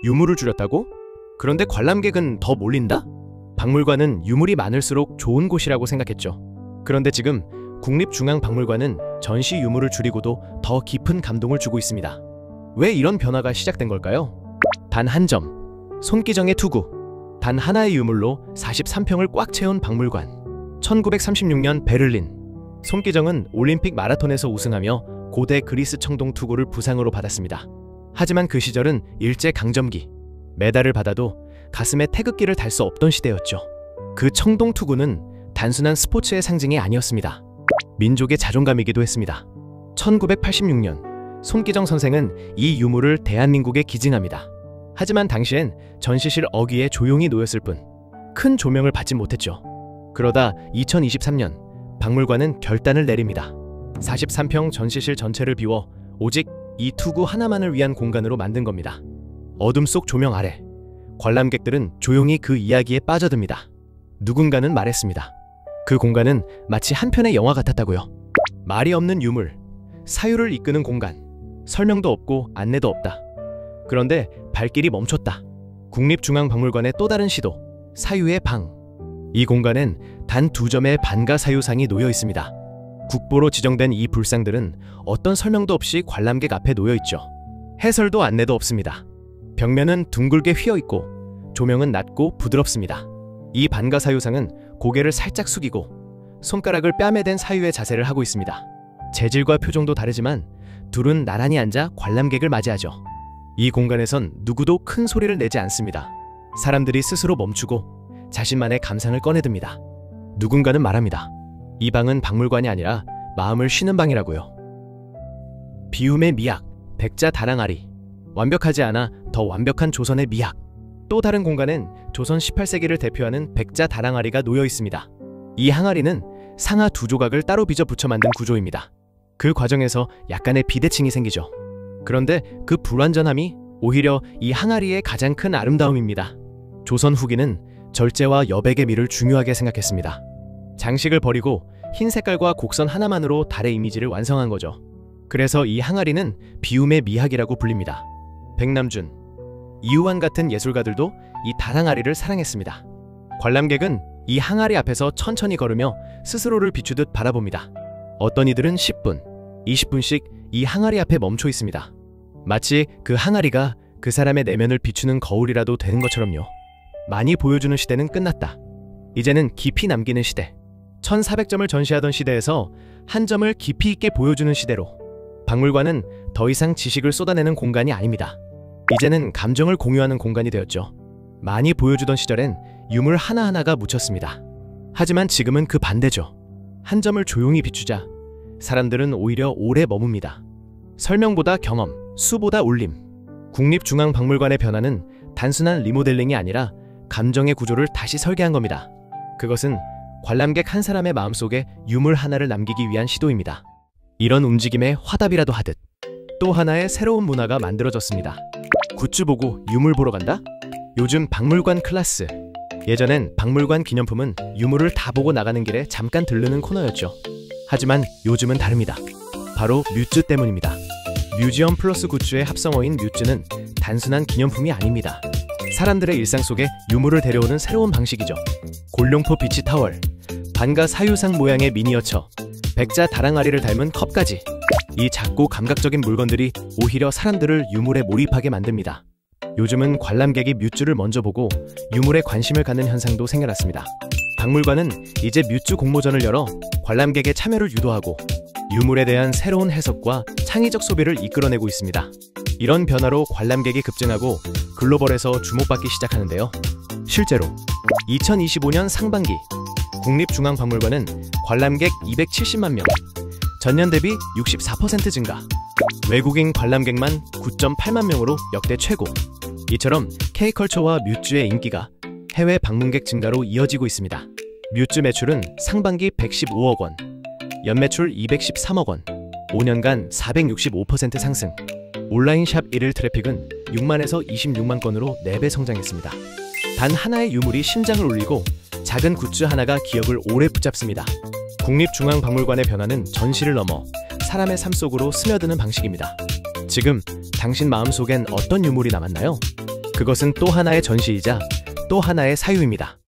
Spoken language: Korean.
유물을 줄였다고? 그런데 관람객은 더 몰린다? 박물관은 유물이 많을수록 좋은 곳이라고 생각했죠. 그런데 지금 국립중앙박물관은 전시 유물을 줄이고도 더 깊은 감동을 주고 있습니다. 왜 이런 변화가 시작된 걸까요? 단 한 점, 손기정의 투구. 단 하나의 유물로 43평을 꽉 채운 박물관. 1936년 베를린. 손기정은 올림픽 마라톤에서 우승하며 고대 그리스 청동 투구를 부상으로 받았습니다. 하지만 그 시절은 일제강점기. 메달을 받아도 가슴에 태극기를 달 수 없던 시대였죠. 그 청동 투구는 단순한 스포츠의 상징이 아니었습니다. 민족의 자존감이기도 했습니다. 1986년 손기정 선생은 이 유물을 대한민국에 기증합니다. 하지만 당시엔 전시실 어귀에 조용히 놓였을 뿐 큰 조명을 받지 못했죠. 그러다 2023년 박물관은 결단을 내립니다. 43평 전시실 전체를 비워 오직 이 투구 하나만을 위한 공간으로 만든 겁니다. 어둠 속 조명 아래 관람객들은 조용히 그 이야기에 빠져듭니다. 누군가는 말했습니다. 그 공간은 마치 한 편의 영화 같았다고요. 말이 없는 유물, 사유를 이끄는 공간, 설명도 없고 안내도 없다. 그런데 발길이 멈췄다. 국립중앙박물관의 또 다른 시도, 사유의 방. 이 공간엔 단 2점의 반가 사유상이 놓여 있습니다. 국보로 지정된 이 불상들은 어떤 설명도 없이 관람객 앞에 놓여 있죠. 해설도 안내도 없습니다. 벽면은 둥글게 휘어 있고 조명은 낮고 부드럽습니다. 이 반가 사유상은 고개를 살짝 숙이고 손가락을 뺨에 댄 사유의 자세를 하고 있습니다. 재질과 표정도 다르지만 둘은 나란히 앉아 관람객을 맞이하죠. 이 공간에선 누구도 큰 소리를 내지 않습니다. 사람들이 스스로 멈추고 자신만의 감상을 꺼내듭니다. 누군가는 말합니다. 이 방은 박물관이 아니라 마음을 쉬는 방이라고요. 비움의 미학, 백자 다랑아리. 완벽하지 않아 더 완벽한 조선의 미학. 또 다른 공간엔 조선 18세기를 대표하는 백자 다랑아리가 놓여 있습니다. 이 항아리는 상하 2조각을 따로 빚어 붙여 만든 구조입니다. 그 과정에서 약간의 비대칭이 생기죠. 그런데 그 불완전함이 오히려 이 항아리의 가장 큰 아름다움입니다. 조선 후기는 절제와 여백의 미를 중요하게 생각했습니다. 장식을 버리고 흰 색깔과 곡선 하나만으로 달의 이미지를 완성한 거죠. 그래서 이 항아리는 비움의 미학이라고 불립니다. 백남준, 이우환 같은 예술가들도 이 다랑아리를 사랑했습니다. 관람객은 이 항아리 앞에서 천천히 걸으며 스스로를 비추듯 바라봅니다. 어떤 이들은 10분, 20분씩 이 항아리 앞에 멈춰 있습니다. 마치 그 항아리가 그 사람의 내면을 비추는 거울이라도 되는 것처럼요. 많이 보여주는 시대는 끝났다. 이제는 깊이 남기는 시대. 1400점을 전시하던 시대에서 한 점을 깊이 있게 보여주는 시대로. 박물관은 더 이상 지식을 쏟아내는 공간이 아닙니다. 이제는 감정을 공유하는 공간이 되었죠. 많이 보여주던 시절엔 유물 하나하나가 묻혔습니다. 하지만 지금은 그 반대죠. 한 점을 조용히 비추자 사람들은 오히려 오래 머뭅니다. 설명보다 경험, 수보다 울림. 국립중앙박물관의 변화는 단순한 리모델링이 아니라 감정의 구조를 다시 설계한 겁니다. 그것은 관람객 한 사람의 마음속에 유물 하나를 남기기 위한 시도입니다. 이런 움직임에 화답이라도 하듯 또 하나의 새로운 문화가 만들어졌습니다. 굿즈 보고 유물 보러 간다? 요즘 박물관 클래스. 예전엔 박물관 기념품은 유물을 다 보고 나가는 길에 잠깐 들르는 코너였죠. 하지만 요즘은 다릅니다. 바로 뮤즈 때문입니다. 뮤지엄 플러스 굿즈의 합성어인 뮤즈는 단순한 기념품이 아닙니다. 사람들의 일상 속에 유물을 데려오는 새로운 방식이죠. 골룡포 비치 타월, 반가 사유상 모양의 미니어처, 백자 다랑아리를 닮은 컵까지. 이 작고 감각적인 물건들이 오히려 사람들을 유물에 몰입하게 만듭니다. 요즘은 관람객이 뮤즈를 먼저 보고 유물에 관심을 갖는 현상도 생겨났습니다. 박물관은 이제 뮤즈 공모전을 열어 관람객의 참여를 유도하고 유물에 대한 새로운 해석과 창의적 소비를 이끌어내고 있습니다. 이런 변화로 관람객이 급증하고 글로벌에서 주목받기 시작하는데요. 실제로 2025년 상반기 국립중앙박물관은 관람객 270만 명, 전년 대비 64% 증가, 외국인 관람객만 9.8만 명으로 역대 최고. 이처럼 K컬처와 뮤즈의 인기가 해외 방문객 증가로 이어지고 있습니다. 뮤즈 매출은 상반기 115억 원, 연매출 213억 원, 5년간 465% 상승. 온라인 샵 1일 트래픽은 6만에서 26만 건으로 4배 성장했습니다. 단 하나의 유물이 심장을 울리고 작은 굿즈 하나가 기억을 오래 붙잡습니다. 국립중앙박물관의 변화는 전시를 넘어 사람의 삶 속으로 스며드는 방식입니다. 지금 당신 마음속엔 어떤 유물이 남았나요? 그것은 또 하나의 전시이자 또 하나의 사유입니다.